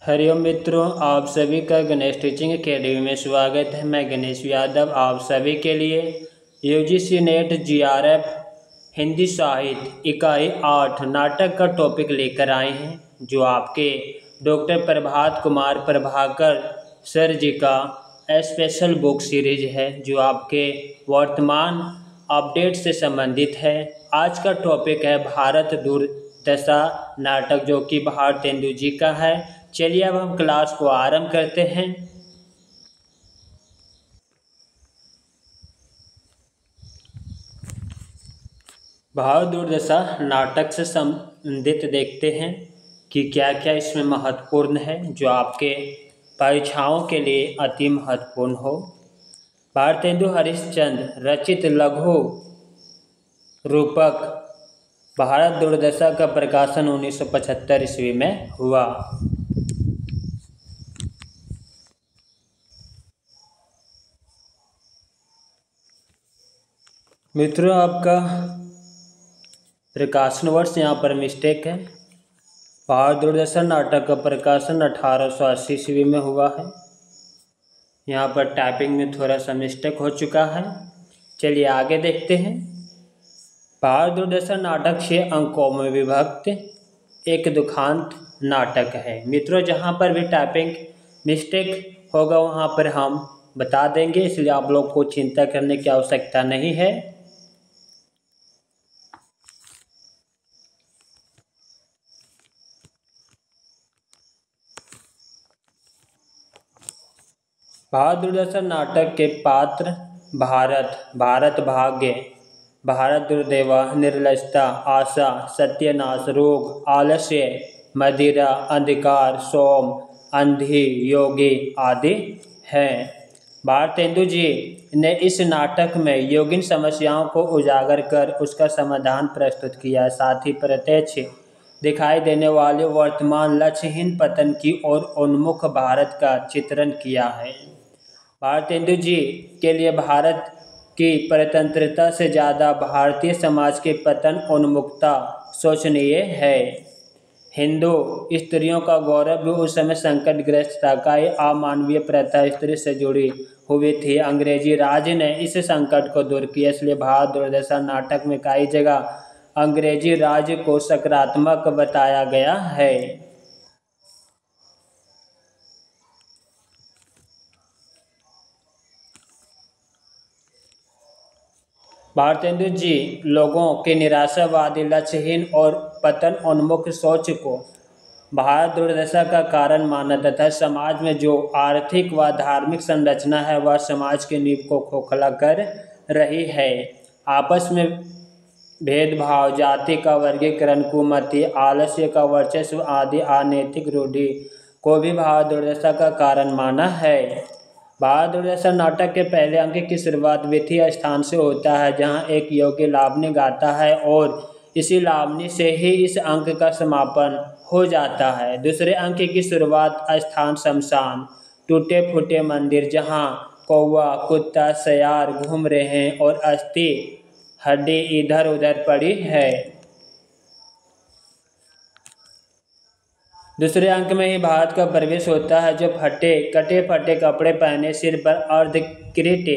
हरिओम मित्रों, आप सभी का गणेश टीचिंग एकेडमी में स्वागत है। मैं गणेश यादव आप सभी के लिए यूजीसी नेट जीआरएफ हिंदी साहित्य इकाई 8 नाटक का टॉपिक लेकर आए हैं, जो आपके डॉक्टर प्रभात कुमार प्रभाकर सर जी का स्पेशल बुक सीरीज है, जो आपके वर्तमान अपडेट से संबंधित है। आज का टॉपिक है भारत दुर्दशा नाटक, जो कि भारतेंदु जी का है। चलिए अब हम क्लास को आरंभ करते हैं। भारत दुर्दशा नाटक से संबंधित देखते हैं कि क्या क्या इसमें महत्वपूर्ण है, जो आपके परीक्षाओं के लिए अति महत्वपूर्ण हो। भारतेंदु हरिश्चंद्र रचित लघु रूपक भारत दुर्दशा का प्रकाशन 1975 ईस्वी में हुआ। मित्रों, आपका प्रकाशन वर्ष यहाँ पर मिस्टेक है। भारत दुर्दशा नाटक का प्रकाशन 1880 ईस्वी में हुआ है। यहाँ पर टाइपिंग में थोड़ा सा मिस्टेक हो चुका है। चलिए आगे देखते हैं। भारत दुर्दशा नाटक 6 अंकों में विभक्त एक दुखांत नाटक है। मित्रों, जहाँ पर भी टाइपिंग मिस्टेक होगा वहाँ पर हम बता देंगे, इसलिए आप लोग को चिंता करने की आवश्यकता नहीं है। भारत दुर्दशा नाटक के पात्र भारत भाग्य, भारत दुर्दैवा, निर्लजता, आशा, सत्यानाश, रोग, आलस्य, मदिरा, अंधकार, सोम, अंधी, योगी आदि हैं। भारतेंदु जी ने इस नाटक में योगिन समस्याओं को उजागर कर उसका समाधान प्रस्तुत किया, साथ ही प्रत्यक्ष दिखाई देने वाले वर्तमान लक्ष्यहीन पतन की ओर उन्मुख भारत का चित्रण किया है। भारतेंदु जी के लिए भारत की परतंत्रता से ज़्यादा भारतीय समाज के पतन उन्मुखता शोचनीय है। हिंदू स्त्रियों का गौरव भी उस समय संकटग्रस्त था। कई अमानवीय प्रथा स्त्री से जुड़ी हुई थी। अंग्रेजी राज ने इस संकट को दूर किया, इसलिए भारत दुर्दशा नाटक में कई जगह अंग्रेजी राज को सकारात्मक बताया गया है। भारतेंदु जी लोगों के निराशावादी, लक्ष्यहीन और पतन उन्मुख सोच को भारत दुर्दशा का कारण माना तथा समाज में जो आर्थिक व धार्मिक संरचना है वह समाज की नींव को खोखला कर रही है। आपस में भेदभाव, जाति का वर्गीकरण, कुमति, आलस्य का वर्चस्व आदि अनैतिक रूढ़ि को भी भारत दुर्दशा का कारण माना है। भारत दुर्दशा नाटक के पहले अंक की शुरुआत विथी स्थान से होता है, जहां एक योगी लावणी गाता है और इसी लावणी से ही इस अंक का समापन हो जाता है। दूसरे अंक की शुरुआत स्थान शमशान, टूटे फूटे मंदिर जहां कौवा कुत्ता सयार घूम रहे हैं और अस्थि हड्डी इधर उधर पड़ी है। दूसरे अंक में ही भारत का प्रवेश होता है, जो कटे फटे कपड़े पहने, सिर पर अर्धकिरीट,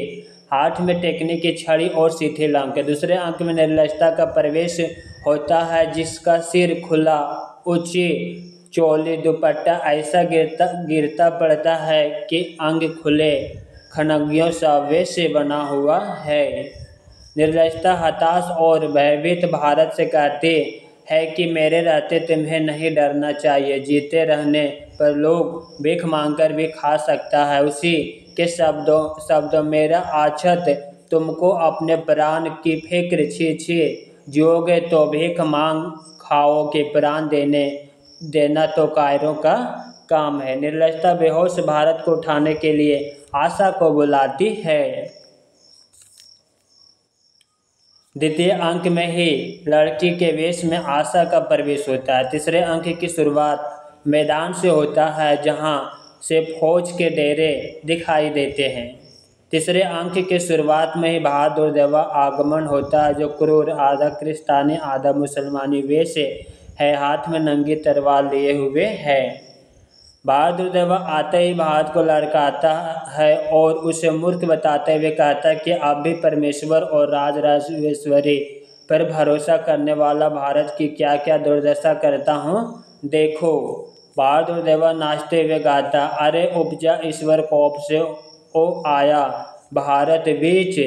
हाथ में टेकने की छड़ी और शिथिल अंक। दूसरे अंक में निर्लजता का प्रवेश होता है, जिसका सिर खुला, ऊंची चोली दुपट्टा ऐसा गिरता पड़ता है कि अंग खुले खनगियों सावे से बना हुआ है। निर्लजता हताश और भयभीत भारत से कहती है कि मेरे रहते तुम्हें नहीं डरना चाहिए, जीते रहने पर लोग भीख मांगकर भी खा सकता है। उसी के शब्दों मेरा आछत तुमको अपने प्राण की फिक्र, छी छी जियोगे तो भीख मांग खाओगे, प्राण देना तो कायरों का काम है। निर्लजता बेहोश भारत को उठाने के लिए आशा को बुलाती है। द्वितीय अंक में ही लड़की के वेश में आशा का प्रवेश होता है। तीसरे अंक की शुरुआत मैदान से होता है, जहां से फौज के डेरे दिखाई देते हैं। तीसरे अंक की शुरुआत में ही भारत दुर्दैवा आगमन होता है, जो क्रूर आधा क्रिस्तानी आधा मुसलमानी वेश है, हाथ में नंगी तलवार लिए हुए है। बहादुर देवा आते ही भारत को लड़काता है और उसे मूर्ख बताते हुए कहता है कि अब भी परमेश्वर और राज राजेश्वरी पर भरोसा करने वाला भारत की क्या क्या दुर्दशा करता हूँ देखो। बहादुर देवा नाचते हुए गाता, अरे उपजा ईश्वर कोप से ओ आया भारत बीच,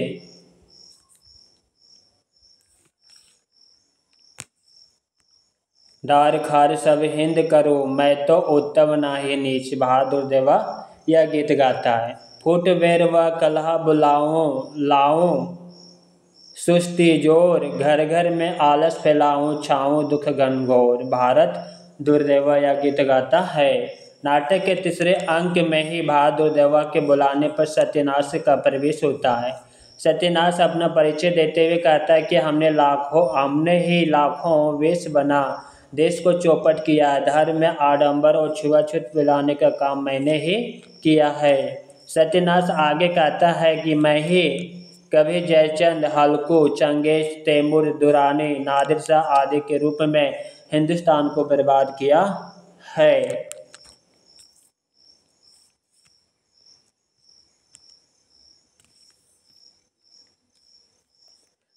डार खार सब हिंद करो मैं तो उत्तम नाही नीच। बहादुर देवा यह गीत गाता है। फुट बेर व कलहा बुलाऊं लाऊं सुस्ती जोर, घर घर में आलस फैलाऊं छाऊं दुख घनघोर। भारत दुर्देवा यह गीत गाता है। नाटक के तीसरे अंक में ही बहादुर देवा के बुलाने पर सत्यनाश का प्रवेश होता है। सत्यनाश अपना परिचय देते हुए कहता है कि हमने ही लाखों वेश बना देश को चौपट किया है। धर्म में आडंबर और छुआछूत फैलाने का काम मैंने ही किया है। सत्यनाश आगे कहता है कि मैं ही कभी जयचंद, हल्कू, चंगेज, तैमूर, दुरानी, नादिर शाह आदि के रूप में हिंदुस्तान को बर्बाद किया है।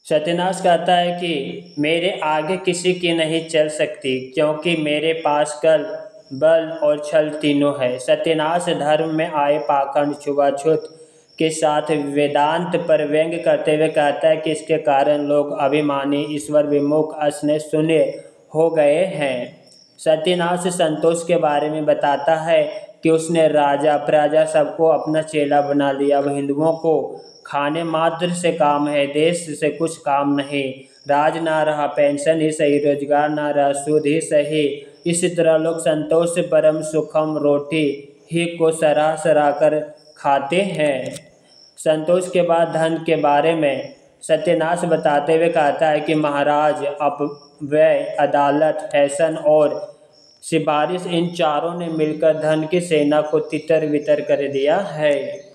सत्यनाश कहता है कि मेरे आगे किसी की नहीं चल सकती क्योंकि मेरे पास कल, बल और छल तीनों है। सत्यनाश धर्म में आए पाखंड, छुआछूत के साथ वेदांत पर व्यंग करते हुए कहता है कि इसके कारण लोग अभिमानी, ईश्वर विमुख, असने शून्य हो गए हैं। सत्यनाश संतोष के बारे में बताता है कि उसने राजा प्रजा सबको अपना चेला बना लिया। अब हिंदुओं को खाने मात्र से काम है, देश से कुछ काम नहीं। राज ना रहा, पेंशन ही सही, रोजगार ना रहा, सूद ही सही। इसी तरह लोग संतोष से परम सुखम रोटी ही को सराह सराह कर खाते हैं। संतोष के बाद धन के बारे में सत्यनाश बताते हुए कहता है कि महाराज, अपव्यय, अदालत, फैशन और सिफारिश, इन चारों ने मिलकर धन की सेना को तितर बितर कर दिया है।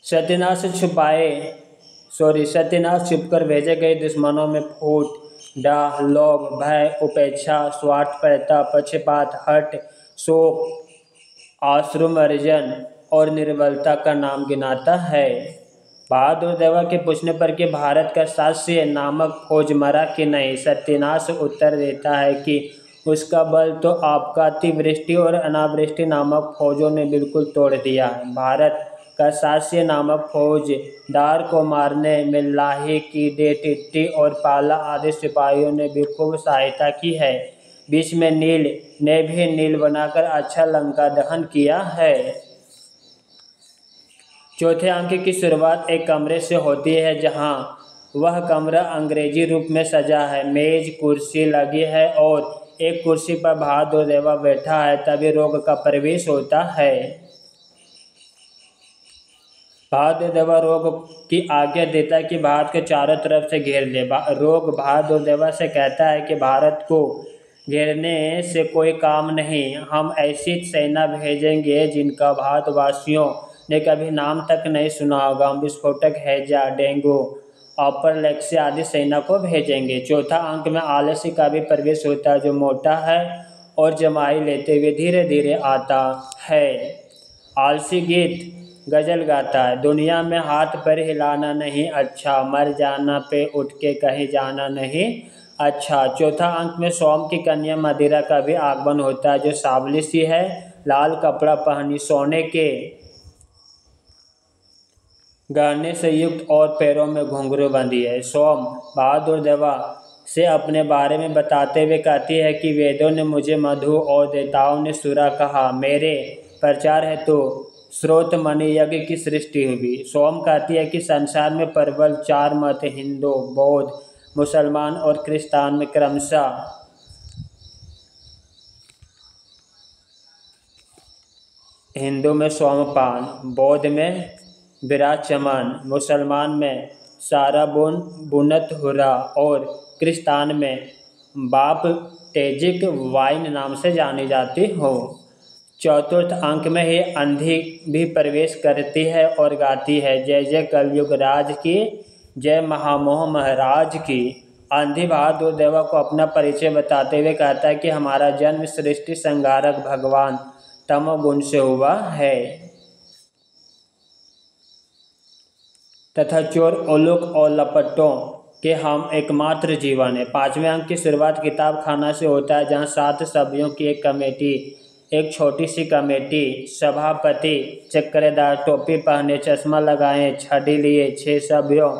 सत्यनाश छुपकर भेजे गए दुश्मनों में फूट, डाह, लोभ, भय, उपेक्षा, स्वार्थपरता, पक्षपात, हठ, शोक, आश्रुमर्जन और निर्बलता का नाम गिनाता है। बहादुर देवा के पूछने पर कि भारत का शास्य नामक फौज मरा कि नहीं, सत्यनाश उत्तर देता है कि उसका बल तो आपका अतिवृष्टि और अनावृष्टि नामक फौजों ने बिल्कुल तोड़ दिया है। भारत का शास्य नामक फौजदार को मारने में लाही, कीड़े, टिट्टी और पाला आदि सिपाहियों ने भी खूब सहायता की है। बीच में नील ने भी नील बनाकर अच्छा लंका दहन किया है। चौथे अंक की शुरुआत एक कमरे से होती है जहां वह कमरा अंग्रेजी रूप में सजा है। मेज कुर्सी लगी है और एक कुर्सी पर बहादुर देवा बैठा है। तभी रोग का प्रवेश होता है। बहादुर देवा रोग की आज्ञा देता है कि भारत के चारों तरफ से घेर ले। रोग बहादुर देवा से कहता है कि भारत को घेरने से कोई काम नहीं, हम ऐसी सेना भेजेंगे जिनका भारतवासियों ने कभी नाम तक नहीं सुना होगा। हम विस्फोटक, हैजा, डेंगू, अपर आदि सेना को भेजेंगे। चौथा अंक में आलस्य का भी प्रवेश होता है जो मोटा है और जमाई लेते हुए धीरे धीरे आता है। आलसी गीत गजल गाता है, दुनिया में हाथ पर हिलाना नहीं अच्छा, मर जाना पे उठ के कहीं जाना नहीं अच्छा। चौथा अंक में सोम की कन्या मदिरा का भी आगमन होता है जो सावली सी है, लाल कपड़ा पहनी, सोने के गहने से युक्त और पैरों में घुंघरू बंधी है। सोम बहादुर देवा से अपने बारे में बताते हुए कहती है कि वेदों ने मुझे मधु और देवताओं ने सुरा कहा, मेरे प्रचार है तो स्रोत मणि यज्ञ की सृष्टि हुई। सोम कहती है कि संसार में प्रबल 4 मत, हिंदू, बौद्ध, मुसलमान और क्रिस्तान में क्रमशः हिंदू में सोमपान, बौद्ध में विराचमन, मुसलमान में सारा बुनत हुरा और क्रिस्तान में बाप तेजिक वाइन नाम से जानी जाती हो। चतुर्थ अंक में ही अंधी भी प्रवेश करती है और गाती है, जय जय कलयुग राज की जय महामोह महाराज की। आंधी बहादुर देवा को अपना परिचय बताते हुए कहता है कि हमारा जन्म सृष्टि संहारक भगवान तमोगुण से हुआ है तथा चोर उलूक और लपटों के हम एकमात्र जीवन है। 5वें अंक की शुरुआत किताब खाना से होता है, जहां 7 सभ्यों की एक कमेटी, एक छोटी सी कमेटी, सभापति चक्करेदार, टोपी पहने, चश्मा लगाए, छड़ी लिए, 6 सभ्यों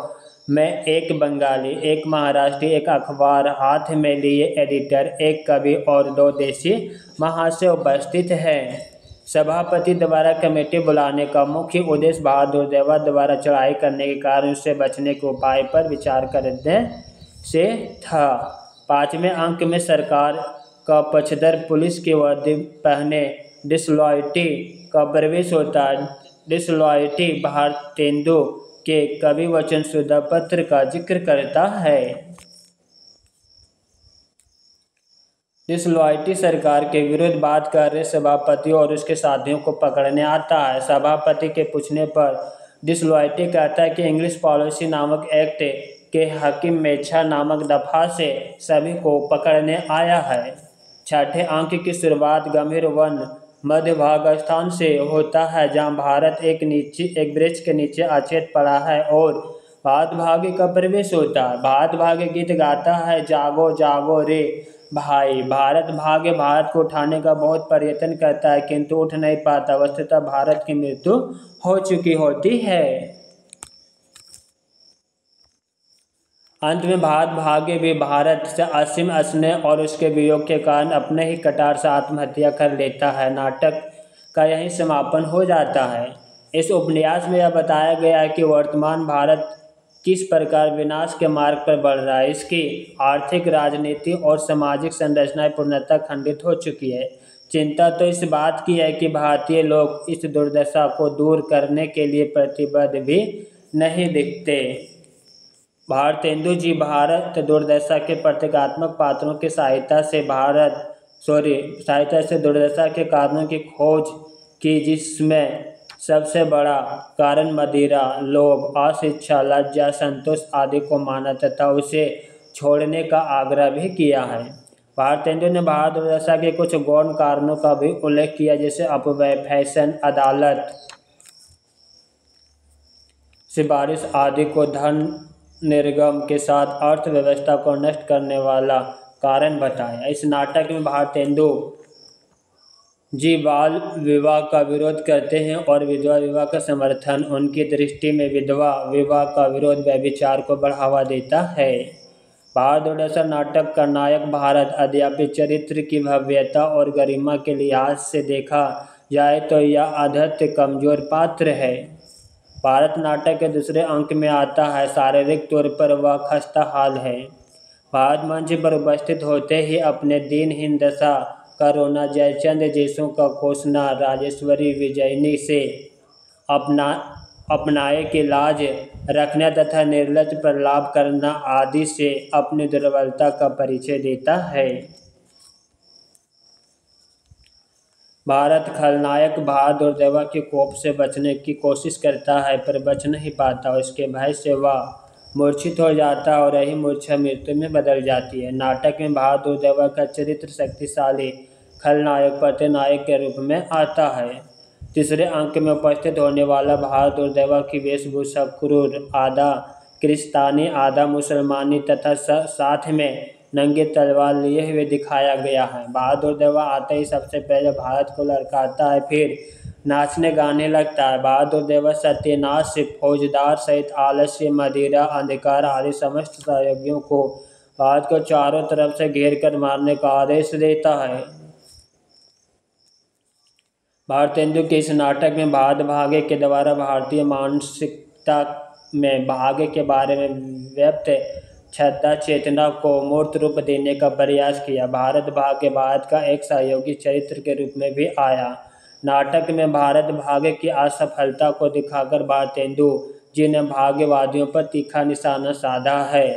में एक बंगाली, एक महाराष्ट्री, एक अखबार हाथ में लिए एडिटर, एक कवि और 2 देसी महाशय उपस्थित हैं। सभापति द्वारा कमेटी बुलाने का मुख्य उद्देश्य बहादुर देवा द्वारा चढ़ाई करने के कारण उससे बचने के उपाय पर विचार करने से था। 5वें अंक में सरकार का पक्षधर पुलिस की वर्दी पहने डिसलॉयटी का प्रवेश होता है। डिसलॉयटी भारतेंदु के कवि वचन सुधा पत्र का जिक्र करता है। डिसलॉयटी सरकार के विरुद्ध बात कर रहे सभापति और उसके साथियों को पकड़ने आता है। सभापति के पूछने पर डिसलॉयटी कहता है कि इंग्लिश पॉलिसी नामक एक्ट के हकीम मेच्छा नामक दफा से सभी को पकड़ने आया है। 6ठे अंक की शुरुआत गंभीर वन मध्य भाग स्थान से होता है, जहां भारत एक वृक्ष के नीचे अचेत पड़ा है और भारत भाग्य का प्रवेश होता है। भारत भाग्य गीत गाता है, जागो जागो रे भाई। भारत भाग्य भारत को उठाने का बहुत प्रयत्न करता है किंतु उठ नहीं पाता। वस्तुतः भारत की मृत्यु हो चुकी होती है। अंत में भारत भाग्य भी भारत से असीम स्नेह और उसके वियोग के कारण अपने ही कटार से आत्महत्या कर लेता है। नाटक का यही समापन हो जाता है। इस उपन्यास में यह बताया गया है कि वर्तमान भारत किस प्रकार विनाश के मार्ग पर बढ़ रहा है। इसकी आर्थिक, राजनीति और सामाजिक संरचनाएं पूर्णतः खंडित हो चुकी है। चिंता तो इस बात की है कि भारतीय लोग इस दुर्दशा को दूर करने के लिए प्रतिबद्ध भी नहीं दिखते। भारतेंदु जी भारत दुर्दशा के प्रतीकात्मक पात्रों की सहायता से दुर्दशा के कारणों की खोज की, जिसमें सबसे बड़ा कारण मदिरा, लोभ, अशिक्षा, लज्जा, संतोष आदि को माना तथा उसे छोड़ने का आग्रह भी किया है। भारतेंदु ने भारत दुर्दशा के कुछ गौण कारणों का भी उल्लेख किया, जैसे अपव्यय, फैशन, अदालत, सिफारिश आदि को धन निर्गम के साथ अर्थव्यवस्था को नष्ट करने वाला कारण बताया। इस नाटक में भारतेंदु जी बाल विवाह का विरोध करते हैं और विधवा विवाह का समर्थन। उनकी दृष्टि में विधवा विवाह का विरोध व्यभिचार को बढ़ावा देता है। भारत दुर्दशा नाटक का नायक भारत अद्यापि चरित्र की भव्यता और गरिमा के लिहाज से देखा जाए तो यह अद्यत कमजोर पात्र है। भारत नाटक के दूसरे अंक में आता है, शारीरिक तौर पर वह खस्ता हाल है। भारत मंच पर उपस्थित होते ही अपने दीनहीन दशा का रोना, जयचंद जैसों का कोसना, राजेश्वरी विजयनी से अपनाए की लाज रखना तथा निर्लज प्रलाप करना आदि से अपनी दुर्बलता का परिचय देता है। भारत खलनायक बहादुर देवा के कोप से बचने की कोशिश करता है पर बच नहीं पाता। उसके भय से वह मूर्छित हो जाता है और यही मूर्छा मृत्यु में बदल जाती है। नाटक में बहादुर देवा का चरित्र शक्तिशाली खलनायक प्रतिनायक के रूप में आता है। तीसरे अंक में उपस्थित होने वाला बहादुर देवा की वेशभूषा क्रूर, आधा क्रिस्तानी आधा मुसलमानी तथा साथ में नंगे तलवार लिए हुए दिखाया गया है। बहादुर देवा आते ही सबसे पहले भारत को ललकारता है, फिर नाचने गाने लगता है। बहादुर देवा सत्यानाश, फौजदार सहित आलस्य, मदिरा, अंधकार आदि समस्त सहयोगियों को भारत को चारों तरफ से घेर कर मारने का आदेश देता है। भारतेंदु के इस नाटक में भारत भाग्य के द्वारा भारतीय मानसिकता में भाग्य के बारे में व्यक्त श्रद्धा चेतना को मूर्त रूप देने का प्रयास किया। भारत भाग्य भारत का एक सहयोगी चरित्र के रूप में भी आया। नाटक में भारत भाग्य की असफलता को दिखाकर भारतेंदु जी ने भाग्यवादियों पर तीखा निशाना साधा है।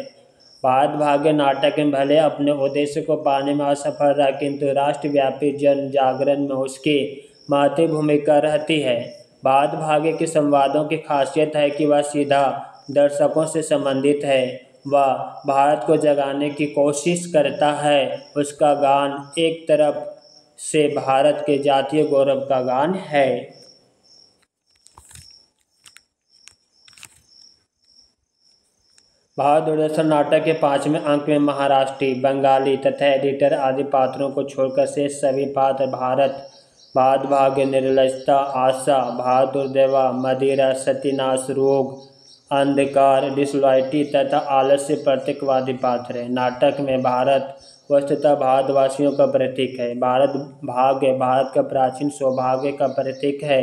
भारत भाग्य नाटक में भले अपने उद्देश्य को पाने में असफल रहा, किंतु राष्ट्रव्यापी जन जागरण में उसकी महत्वपूर्ण भूमिका रहती है। भारत भाग्य के संवादों की खासियत है कि वह सीधा दर्शकों से संबंधित है। वह भारत को जगाने की कोशिश करता है। उसका गान एक तरफ से भारत के जातीय गौरव का गान है। भारत दूरदर्शन नाटक के 5वें अंक में महाराष्ट्री, बंगाली तथा एडिटर आदि पात्रों को छोड़कर शेष सभी पात्र भारत, भारत भाग्य, निर्लजता, आशा, बहादुर देवा, मदिरा, सत्यनाश, रोग, अंधकार, डिसलॉयल्टी तथा आलस्य प्रतीकवादी पात्र है। नाटक में भारत वस्तुतः भारतवासियों का प्रतीक है। भारत भाग्य भारत का प्राचीन सौभाग्य का प्रतीक है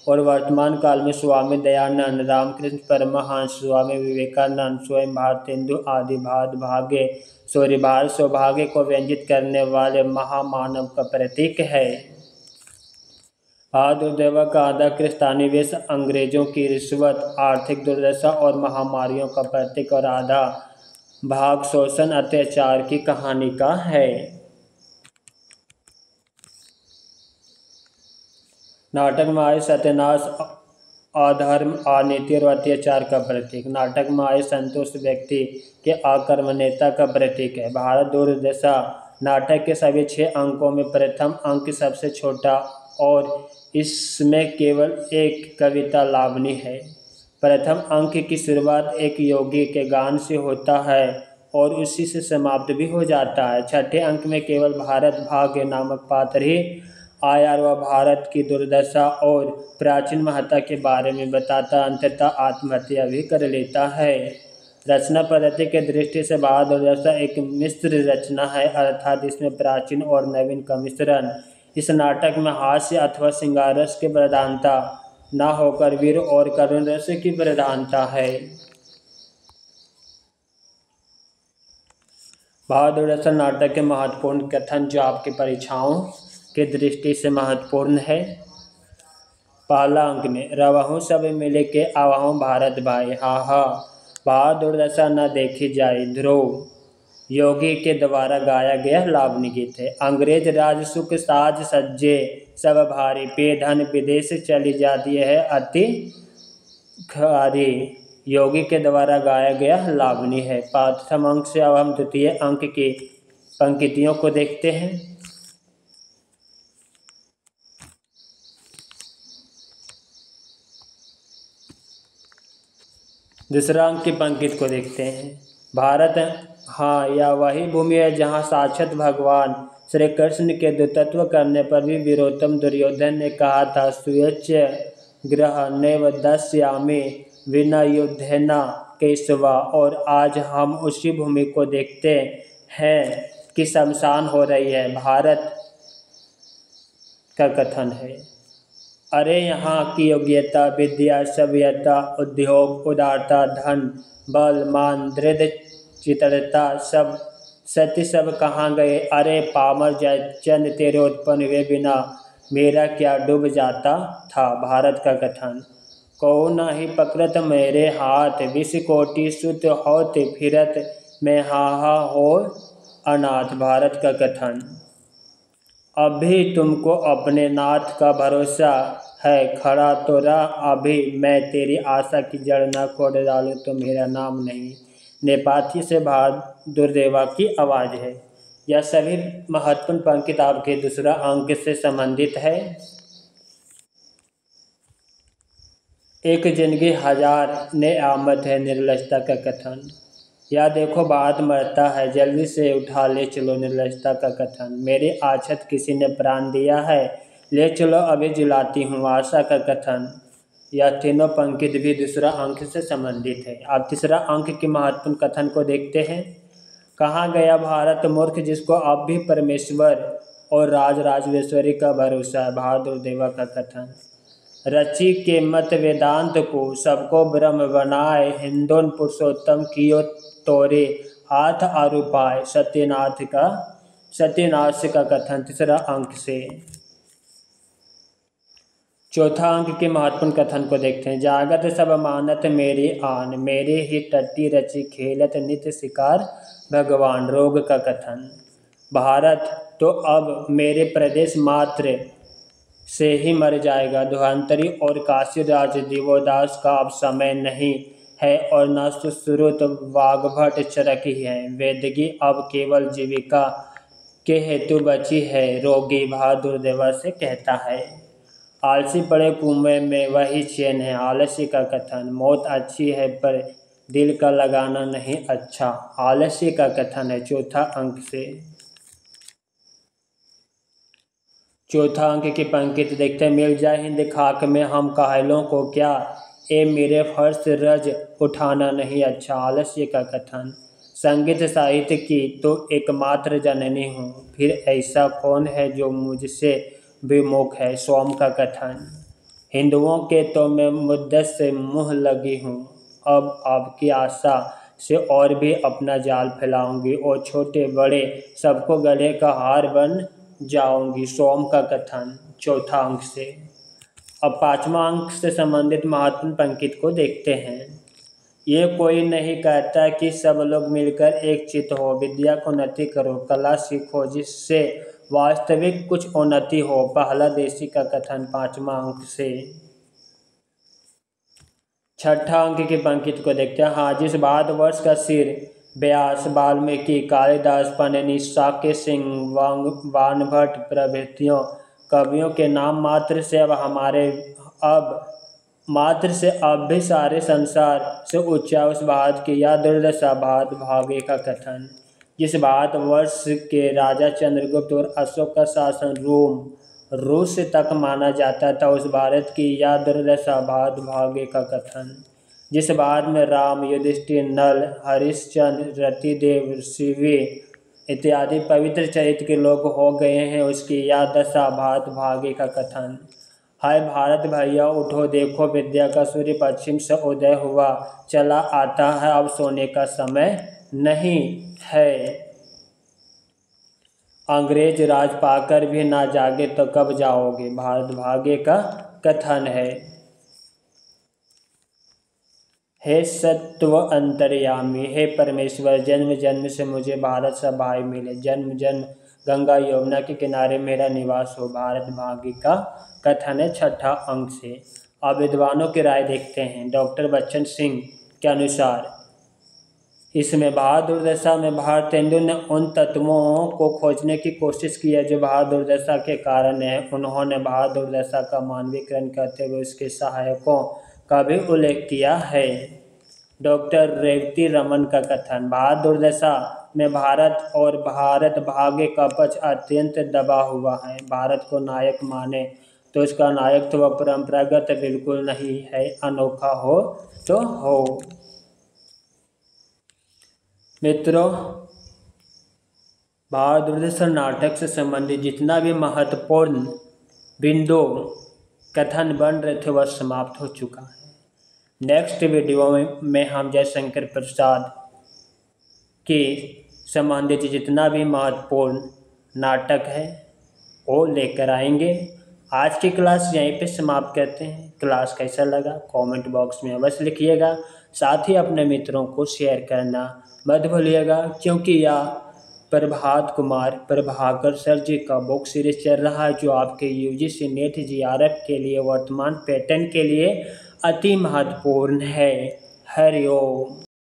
और वर्तमान काल में स्वामी दयानंद, रामकृष्ण परमहंस, स्वामी विवेकानंद, स्वयं भारतेंदु आदि भारत सौभाग्य को व्यंजित करने वाले महामानव का प्रतीक है। बहादुर देवा का आधा क्रिस्तानी वेश अंग्रेजों की रिश्वत, आर्थिक दुर्दशा और महामारियों का प्रतीक और आधा भाग शोषण अत्याचार की कहानी का है। नाटक में आए सत्यानाश अधर्म, अनीति और अत्याचार का प्रतीक। नाटक में आए संतुष्ट व्यक्ति के आकर्मण्यता का प्रतीक है। भारत दुर्दशा नाटक के सभी 6 अंकों में प्रथम अंक सबसे छोटा और इसमें केवल एक कविता लावनी है। प्रथम अंक की शुरुआत एक योगी के गान से होता है और उसी से समाप्त भी हो जाता है। छठे अंक में केवल भारत भाग्य नामक पात्र ही आया और वह भारत की दुर्दशा और प्राचीन महत्ता के बारे में बताता अंततः आत्महत्या भी कर लेता है। रचना पद्धति के दृष्टि से भारत दुर्दशा एक मिश्र रचना है, अर्थात इसमें प्राचीन और नवीन का मिश्रण। इस नाटक में हास्य अथवा श्रृंगार रस की प्रधानता न होकर वीर और करुण रस की प्रधानता है। भारत दूरदर्शन नाटक के महत्वपूर्ण कथन जो आपकी परीक्षाओं के दृष्टि से महत्वपूर्ण है। पहला अंक में रवहु सब मिले के आवहु भारत भाई, हा हा भारत दुर्दशा न देखी जाए, ध्रुव योगी के द्वारा गाया गया लावनी गीत है। अंग्रेज राज सुख साज सज्जे सब भारी, पे धन विदेश चली जाती है अति खारी, योगी के द्वारा गाया गया लावनी है। प्रथम अंक से अब हम द्वितीय अंक की पंक्तियों को देखते हैं। दूसरा अंक की पंक्ति को देखते हैं। भारत हाँ या वही भूमि है जहाँ साक्षात भगवान श्री कृष्ण के द्वित्व करने पर भी वीरोत्तम दुर्योधन ने कहा था, सुयच ग्रह नैव दस्यामि विना युद्धेन केशवा। और आज हम उसी भूमि को देखते हैं कि शमशान हो रही है। भारत का कथन है, अरे यहाँ की योग्यता, विद्या, सभ्यता, उद्योग, उदारता, धन, बल, मान, दृढ़ चित्रता, सब सत्य सब कहाँ गए। अरे पामर जयचंद तेरे उत्पन्न हुए बिना मेरा क्या डूब जाता था। भारत का कथन, को नाही पकड़त मेरे हाथ, विष कोटि सुत होत फिरत मैं हाहा हो अनाथ। भारत का कथन, अभी तुमको अपने नाथ का भरोसा है, खड़ा तो रह अभी, मैं तेरी आशा की जड़ न खोद डालूं तो मेरा नाम नहीं। नेपाथी से बहादुर देवा की आवाज़ है। यह सभी महत्वपूर्ण पंक्ति आपके दूसरा अंक से संबंधित है। एक जिंदगी हजार ने आमद है, निर्लजता का कथन, या देखो भारत मरता है, जल्दी से उठा ले चलो, निर्लजता का कथन, मेरे आछत किसी ने प्राण दिया है, ले चलो अभी जिलाती हूँ, आशा का कथन। यह तीनों पंक्ति भी दूसरा अंक से संबंधित है। अब तीसरा अंक के महत्वपूर्ण कथन को देखते हैं। कहाँ गया भारत मूर्ख जिसको अब भी परमेश्वर और राजराजेश्वरी का भरोसा है। बहादुर देवा का कथन, रचि के मत वेदांत को सबको ब्रह्म बनाए, हिंदोन पुरुषोत्तम कियो तोरे हाथ आरूपाए। सत्यनाश का कथन तीसरा अंक से। चौथा अंक के महत्वपूर्ण कथन को देखते हैं। जागत सब मानत मेरी आन, मेरे ही टट्टी रचि खेलत नित्य शिकार भगवान। रोग का कथन, भारत तो अब मेरे प्रदेश मात्र से ही मर जाएगा। धुआंतरी और काशी राज दिवोदास का अब समय नहीं, है और न सुश्रुत वाग्भट चरक ही है। वेदगी अब केवल जीविका के हेतु बची है, रोगी बहादुर देवा से कहता है। आलसी पड़े कुएं में वही चैन है, आलस्य का कथन। मौत अच्छी है पर दिल का लगाना नहीं अच्छा, आलस्य का कथन है। चौथा अंक की पंक्ति देखते हैं। मिल जाए हिंद खाक में हम कायलों को क्या, ए मेरे फर्श रज उठाना नहीं अच्छा, आलस्य का कथन। संगीत साहित्य की तो एकमात्र जननी हूँ, फिर ऐसा कौन है जो मुझसे विमुख है, सोम का कथन। हिंदुओं के तो मैं मुद्दत से मुँह लगी हूँ, अब आपकी आशा से और भी अपना जाल फैलाऊंगी और छोटे बड़े सबको गले का हार बन जाऊंगी, सोम का कथन। चौथा अंक से। अब पांचवा अंक से संबंधित महत्वपूर्ण पंक्ति को देखते हैं। ये कोई नहीं कहता कि सब लोग मिलकर एक चित हो, विद्या को उन्नति करो, कला सीखो जिससे वास्तविक कुछ उन्नति हो, पहला देशी का कथन। पांचवा अंक से। छठा अंक की पंक्ति को देखते हैं। हाँ, जिस भारतवर्ष का सिर व्यास, वाल्मीकि, कालिदास, पन्नी, शाक्य सिंह, बाणभट्ट प्रभृतियों कवियों के नाम मात्र से अब भी सारे संसार से ऊंचा उस भारत की यह दुर्दशा, भारत भाग्य का कथन। जिस भारतवर्ष के राजा चंद्रगुप्त और अशोक का शासन रूस तक माना जाता था, उस भारत की यह दुर्दशा, भारत भाग्य का कथन। जिस भारत में राम, युधिष्ठिर, नल, हरिश्चंद्र, रतिदेव, शिवी इत्यादि पवित्र चरित्र के लोग हो गए हैं, उसकी यह दशा, भारत भाग्य का कथन। हाय भारत भैया उठो, देखो विद्या का सूर्य पश्चिम से उदय हुआ चला आता है, अब सोने का समय नहीं है। अंग्रेज राज पाकर भी ना जागे तो कब जाओगे, भारत भाग्य का कथन है। हे सत्व अंतर्यामी, हे परमेश्वर, जन्म जन्म से मुझे भारत सा भाई मिले, जन्म जन्म गंगा यमुना के किनारे मेरा निवास हो, भारत भाग्य का कथन है। छठा अंक से। अब विद्वानों की राय देखते हैं। डॉक्टर बच्चन सिंह के अनुसार इसमें बहादुर दशा में भारतेंदु ने उन तत्वों को खोजने की कोशिश की है जो बहादुर दशा के कारण है। उन्होंने बहादुर दशा का मानवीकरण करते हुए उसके सहायकों का भी उल्लेख किया है। डॉक्टर रेवती रमन का कथन। बहादुर दशा में भारत और भारत भाग्य का पक्ष अत्यंत दबा हुआ है। भारत को नायक माने तो उसका नायकत्व परंपरागत बिल्कुल नहीं है, अनोखा हो तो हो। मित्रों, बहादुर दशा नाटक से संबंधित जितना भी महत्वपूर्ण बिंदु कथन बन रहे थे वह समाप्त हो चुका है। नेक्स्ट वीडियो में हम जयशंकर प्रसाद के संबंधित जितना भी महत्वपूर्ण नाटक है वो लेकर आएंगे। आज की क्लास यहीं पे समाप्त करते हैं। क्लास कैसा लगा कमेंट बॉक्स में अवश्य लिखिएगा। साथ ही अपने मित्रों को शेयर करना मत भूलिएगा, क्योंकि यह प्रभात कुमार प्रभाकर सर जी का बुक सीरीज चल रहा है जो आपके यूजीसी नेट जीआरएफ के लिए वर्तमान पैटर्न के लिए अति महत्वपूर्ण है। हरि ओम।